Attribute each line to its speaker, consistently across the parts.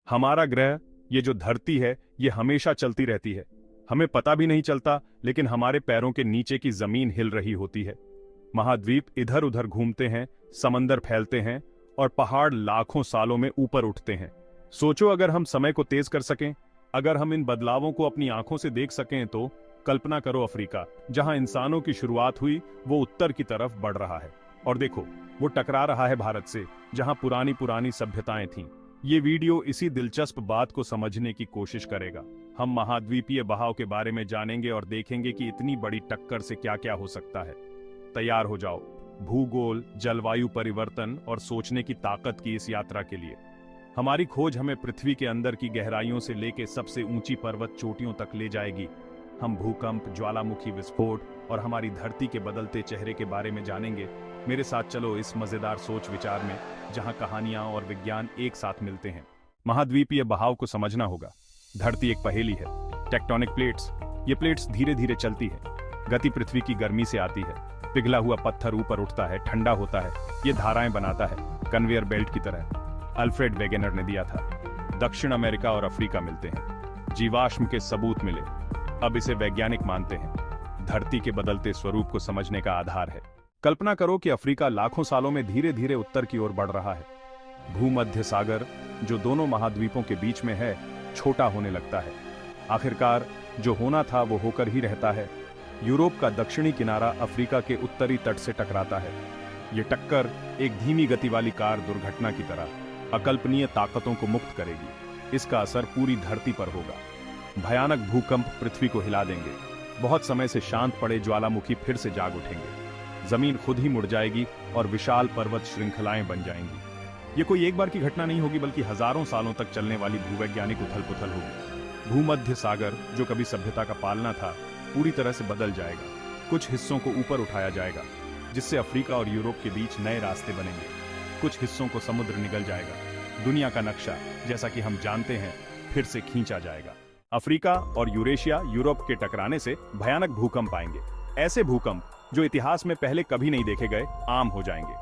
Speaker 1: हमारा ग्रह, ये जो धरती है, ये हमेशा चलती रहती है। हमें पता भी नहीं चलता, लेकिन हमारे पैरों के नीचे की जमीन हिल रही होती है। महाद्वीप इधर उधर घूमते हैं, समंदर फैलते हैं और पहाड़ लाखों सालों में ऊपर उठते हैं। सोचो, अगर हम समय को तेज कर सकें, अगर हम इन बदलावों को अपनी आंखों से देख सकें तो कल्पना करो, अफ्रीका जहां इंसानों की शुरुआत हुई वो उत्तर की तरफ बढ़ रहा है। और देखो, वो टकरा रहा है भारत से, जहां पुरानी पुरानी सभ्यताएं थीं। ये वीडियो इसी दिलचस्प बात को समझने की कोशिश करेगा। हम महाद्वीपीय बहाव के बारे में जानेंगे और देखेंगे कि इतनी बड़ी टक्कर से क्या क्या हो सकता है। तैयार हो जाओ भूगोल, जलवायु परिवर्तन और सोचने की ताकत की इस यात्रा के लिए। हमारी खोज हमें पृथ्वी के अंदर की गहराइयों से लेकर सबसे ऊंची पर्वत चोटियों तक ले जाएगी। हम भूकंप, ज्वालामुखी विस्फोट और हमारी धरती के बदलते चेहरे के बारे में जानेंगे। मेरे साथ चलो इस मजेदार सोच विचार में, जहां कहानियां और विज्ञान एक साथ मिलते हैं। महाद्वीपीय बहाव को समझना होगा। धरती एक पहेली है। टेक्टोनिक प्लेट्स, ये प्लेट्स धीरे धीरे चलती है। गति पृथ्वी की गर्मी से आती है। पिघला हुआ पत्थर ऊपर उठता है, ठंडा होता है, ये धाराएं बनाता है, कन्वेयर बेल्ट की तरह। अल्फ्रेड वेगेनर ने दिया था। दक्षिण अमेरिका और अफ्रीका मिलते हैं, जीवाश्म के सबूत मिले, अब इसे वैज्ञानिक मानते हैं। धरती के बदलते स्वरूप को समझने का आधार है। कल्पना करो कि अफ्रीका लाखों सालों में धीरे धीरे उत्तर की ओर बढ़ रहा है। भूमध्य सागर, जो दोनों महाद्वीपों के बीच में है, छोटा होने लगता है। आखिरकार जो होना था वो होकर ही रहता है। यूरोप का दक्षिणी किनारा अफ्रीका के उत्तरी तट से टकराता है। ये टक्कर एक धीमी गति वाली कार दुर्घटना की तरह अकल्पनीय ताकतों को मुक्त करेगी। इसका असर पूरी धरती पर होगा। भयानक भूकंप पृथ्वी को हिला देंगे। बहुत समय से शांत पड़े ज्वालामुखी फिर से जाग उठेंगे। जमीन खुद ही मुड़ जाएगी और विशाल पर्वत श्रृंखलाएं बन जाएंगी। ये कोई एक बार की घटना नहीं होगी, बल्कि हजारों सालों तक चलने वाली भूवैज्ञानिक उथल पुथल होगी। भूमध्य सागर, जो कभी सभ्यता का पालना था, पूरी तरह से बदल जाएगा। कुछ हिस्सों को ऊपर उठाया जाएगा, जिससे अफ्रीका और यूरोप के बीच नए रास्ते बनेंगे। कुछ हिस्सों को समुद्र निगल जाएगा। दुनिया का नक्शा, जैसा कि हम जानते हैं, फिर से खींचा जाएगा। अफ्रीका और यूरेशिया, यूरोप के टकराने से भयानक भूकंप आएंगे। ऐसे भूकंप जो इतिहास में पहले कभी नहीं देखे गए, आम हो जाएंगे।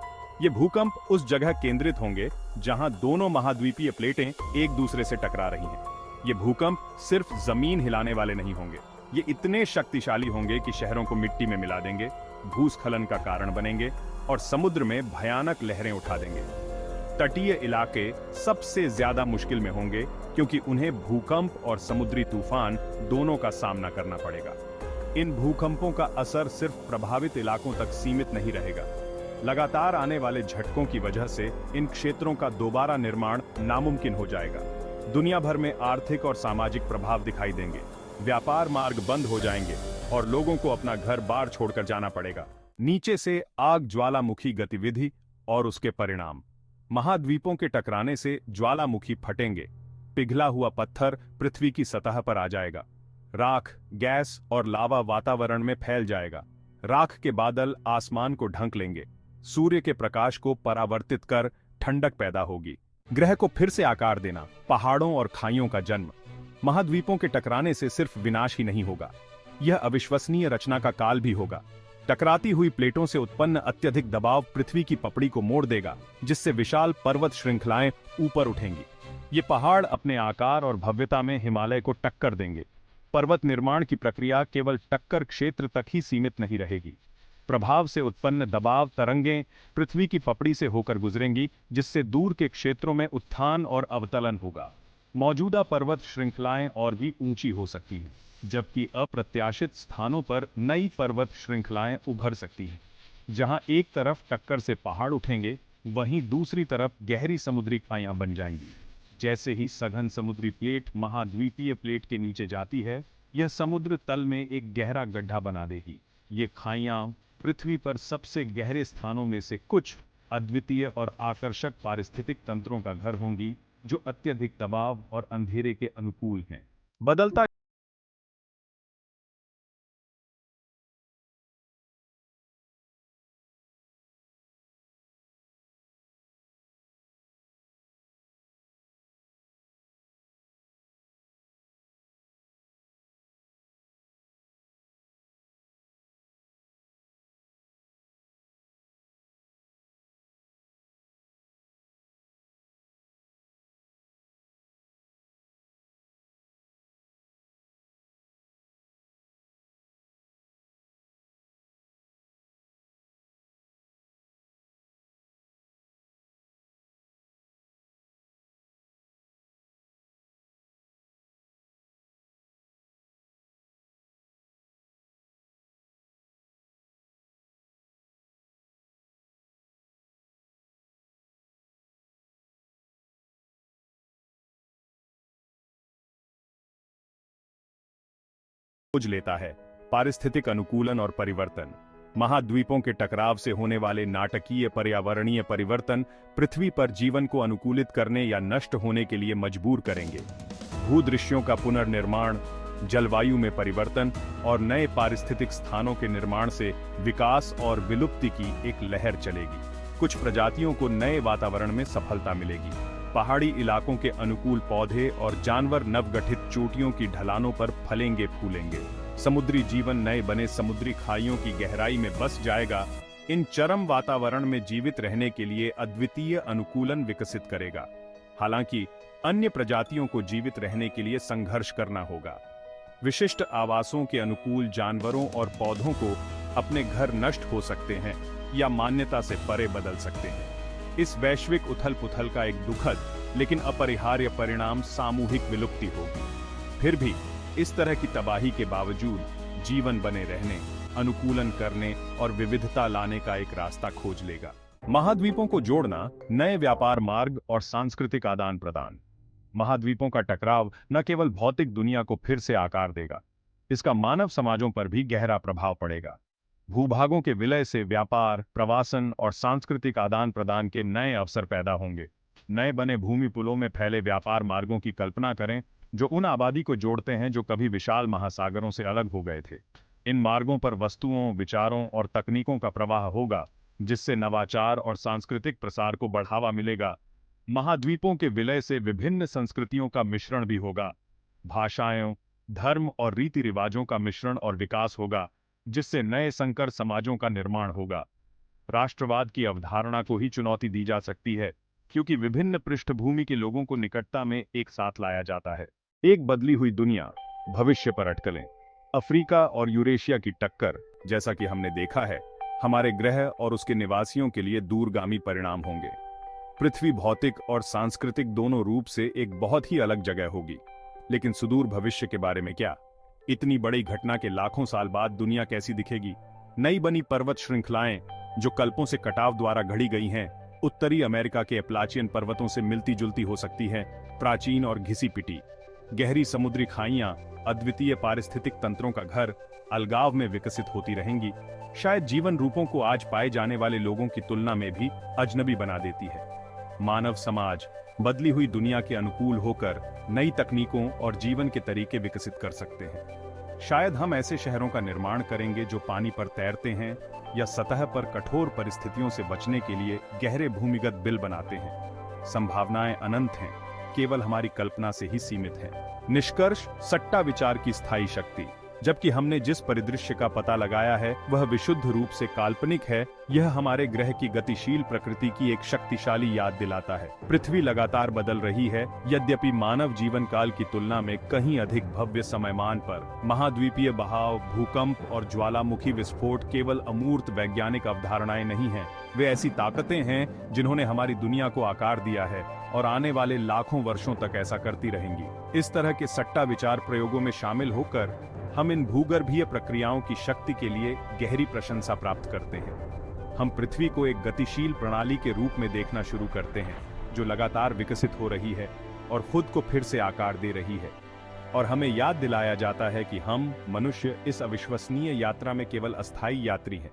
Speaker 1: ये भूकंप उस जगह केंद्रित होंगे जहां दोनों महाद्वीपीय प्लेटें एक दूसरे से टकरा रही हैं। ये भूकंप सिर्फ जमीन हिलाने वाले नहीं होंगे, ये इतने शक्तिशाली होंगे कि शहरों को मिट्टी में मिला देंगे, भूस्खलन का कारण बनेंगे और समुद्र में भयानक लहरें उठा देंगे। तटीय इलाके सबसे ज्यादा मुश्किल में होंगे, क्योंकि उन्हें भूकंप और समुद्री तूफान दोनों का सामना करना पड़ेगा। इन भूकंपों का असर सिर्फ प्रभावित इलाकों तक सीमित नहीं रहेगा। लगातार आने वाले झटकों की वजह से इन क्षेत्रों का दोबारा निर्माण नामुमकिन हो जाएगा। दुनिया भर में आर्थिक और सामाजिक प्रभाव दिखाई देंगे। व्यापार मार्ग बंद हो जाएंगे और लोगों को अपना घर बार छोड़कर जाना पड़ेगा। नीचे से आग, ज्वालामुखी गतिविधि और उसके परिणाम। महाद्वीपों के टकराने से ज्वालामुखी फटेंगे। पिघला हुआ पत्थर पृथ्वी की सतह पर आ जाएगा। राख, गैस और लावा वातावरण में फैल जाएगा। राख के बादल आसमान को ढक लेंगे। सूर्य के प्रकाश को परावर्तित कर ठंडक पैदा होगी। ग्रह को फिर से आकार देना, पहाड़ों और खाइयों का जन्म। महाद्वीपों के टकराने से सिर्फ विनाश ही नहीं होगा, यह अविश्वसनीय रचना का काल भी होगा। टकराती हुई प्लेटों से उत्पन्न अत्यधिक दबाव पृथ्वी की पपड़ी को मोड़ देगा, जिससे विशाल पर्वत श्रृंखलाएं ऊपर उठेंगी। ये पहाड़ अपने आकार और भव्यता में हिमालय को टक्कर देंगे। पर्वत निर्माण की प्रक्रिया केवल टक्कर क्षेत्र तक ही सीमित नहीं रहेगी। प्रभाव से उत्पन्न दबाव तरंगें पृथ्वी की पपड़ी से होकर गुजरेंगी, जिससे दूर के क्षेत्रों में उत्थान और अवतलन होगा। मौजूदा पर्वत श्रृंखलाएं और भी ऊंची हो सकती हैं, जबकि अप्रत्याशित स्थानों पर नई पर्वत श्रृंखलाएं उभर सकती हैं। जहां एक तरफ टक्कर से पहाड़ उठेंगे, वहीं दूसरी तरफ गहरी समुद्री खाइयां बन जाएंगी। जैसे ही सघन समुद्री प्लेट महाद्वीपीय प्लेट के नीचे जाती है, यह समुद्र तल में एक गहरा गड्ढा बना देगी। ये खाइयां पृथ्वी पर सबसे गहरे स्थानों में से कुछ, अद्वितीय और आकर्षक पारिस्थितिक तंत्रों का घर होंगी, जो अत्यधिक दबाव और अंधेरे के अनुकूल हैं। बदलता खोज लेता है। पारिस्थितिक अनुकूलन और परिवर्तन। महाद्वीपों के टकराव से होने वाले नाटकीय पर्यावरणीय परिवर्तन पृथ्वी पर जीवन को अनुकूलित करने या नष्ट होने के लिए मजबूर करेंगे। भूदृश्यों का पुनर्निर्माण, जलवायु में परिवर्तन और नए पारिस्थितिक स्थानों के निर्माण से विकास और विलुप्ति की एक लहर चलेगी। कुछ प्रजातियों को नए वातावरण में सफलता मिलेगी। पहाड़ी इलाकों के अनुकूल पौधे और जानवर नवगठित चोटियों की ढलानों पर फलेंगे फूलेंगे। समुद्री जीवन नए बने समुद्री खाइयों की गहराई में बस जाएगा। इन चरम वातावरण में जीवित रहने के लिए अद्वितीय अनुकूलन विकसित करेगा। हालांकि अन्य प्रजातियों को जीवित रहने के लिए संघर्ष करना होगा। विशिष्ट आवासों के अनुकूल जानवरों और पौधों को अपने घर नष्ट हो सकते हैं या मान्यता से परे बदल सकते हैं। इस वैश्विक उथल-पुथल का एक दुखद लेकिन अपरिहार्य परिणाम सामूहिक विलुप्ति होगी। फिर भी इस तरह की तबाही के बावजूद जीवन बने रहने, अनुकूलन करने और विविधता लाने का एक रास्ता खोज लेगा। महाद्वीपों को जोड़ना, नए व्यापार मार्ग और सांस्कृतिक आदान प्रदान। महाद्वीपों का टकराव न केवल भौतिक दुनिया को फिर से आकार देगा, इसका मानव समाजों पर भी गहरा प्रभाव पड़ेगा। भूभागों के विलय से व्यापार, प्रवासन और सांस्कृतिक आदान प्रदान के नए अवसर पैदा होंगे। नए बने भूमि पुलों में फैले व्यापार मार्गों की कल्पना करें, जो उन आबादी को जोड़ते हैं जो कभी विशाल महासागरों से अलग हो गए थे। इन मार्गों पर वस्तुओं, विचारों और तकनीकों का प्रवाह होगा, जिससे नवाचार और सांस्कृतिक प्रसार को बढ़ावा मिलेगा। महाद्वीपों के विलय से विभिन्न संस्कृतियों का मिश्रण भी होगा। भाषाओं, धर्म और रीति रिवाजों का मिश्रण और विकास होगा, जिससे नए संकर समाजों का निर्माण होगा। राष्ट्रवाद की अवधारणा को ही चुनौती दी जा सकती है, क्योंकि विभिन्न पृष्ठभूमि के लोगों को निकटता में एक साथ लाया जाता है। एक बदली हुई दुनिया, भविष्य पर अटकलें। अफ्रीका और यूरेशिया की टक्कर, जैसा कि हमने देखा है, हमारे ग्रह और उसके निवासियों के लिए दूरगामी परिणाम होंगे। पृथ्वी भौतिक और सांस्कृतिक दोनों रूप से एक बहुत ही अलग जगह होगी। लेकिन सुदूर भविष्य के बारे में क्या? इतनी बड़ी घटना के लाखों साल बाद दुनिया कैसी दिखेगी? नई बनी पर्वत श्रृंखलाएं जो कल्पों से कटाव द्वारा घड़ी गई हैं, उत्तरी अमेरिका के एप्लाचियन पर्वतों से मिलती जुलती हो सकती हैं, प्राचीन और घिसी पिटी। गहरी समुद्री खाइयां, अद्वितीय पारिस्थितिक तंत्रों का घर, अलगाव में विकसित होती रहेंगी। शायद जीवन रूपों को आज पाए जाने वाले लोगों की तुलना में भी अजनबी बना देती है। मानव समाज बदली हुई दुनिया के अनुकूल होकर नई तकनीकों और जीवन के तरीके विकसित कर सकते हैं। शायद हम ऐसे शहरों का निर्माण करेंगे जो पानी पर तैरते हैं या सतह पर कठोर परिस्थितियों से बचने के लिए गहरे भूमिगत बिल बनाते हैं। संभावनाएं अनंत हैं, केवल हमारी कल्पना से ही सीमित है। निष्कर्ष, सट्टा विचार की स्थायी शक्ति। जबकि हमने जिस परिदृश्य का पता लगाया है वह विशुद्ध रूप से काल्पनिक है, यह हमारे ग्रह की गतिशील प्रकृति की एक शक्तिशाली याद दिलाता है। पृथ्वी लगातार बदल रही है, यद्यपि मानव जीवन काल की तुलना में कहीं अधिक भव्य समयमान पर। महाद्वीपीय बहाव, भूकंप और ज्वालामुखी विस्फोट केवल अमूर्त वैज्ञानिक अवधारणाएं नहीं हैं, वे ऐसी ताकतें हैं जिन्होंने हमारी दुनिया को आकार दिया है और आने वाले लाखों वर्षों तक ऐसा करती रहेंगी। इस तरह के सट्टा विचार प्रयोगों में शामिल होकर हम इन भूगर्भीय प्रक्रियाओं की शक्ति के लिए गहरी प्रशंसा प्राप्त करते हैं। हम पृथ्वी को एक गतिशील प्रणाली के रूप में देखना शुरू करते हैं, जो लगातार विकसित हो रही है और खुद को फिर से आकार दे रही है। और हमें याद दिलाया जाता है कि हम मनुष्य इस अविश्वसनीय यात्रा में केवल अस्थायी यात्री हैं।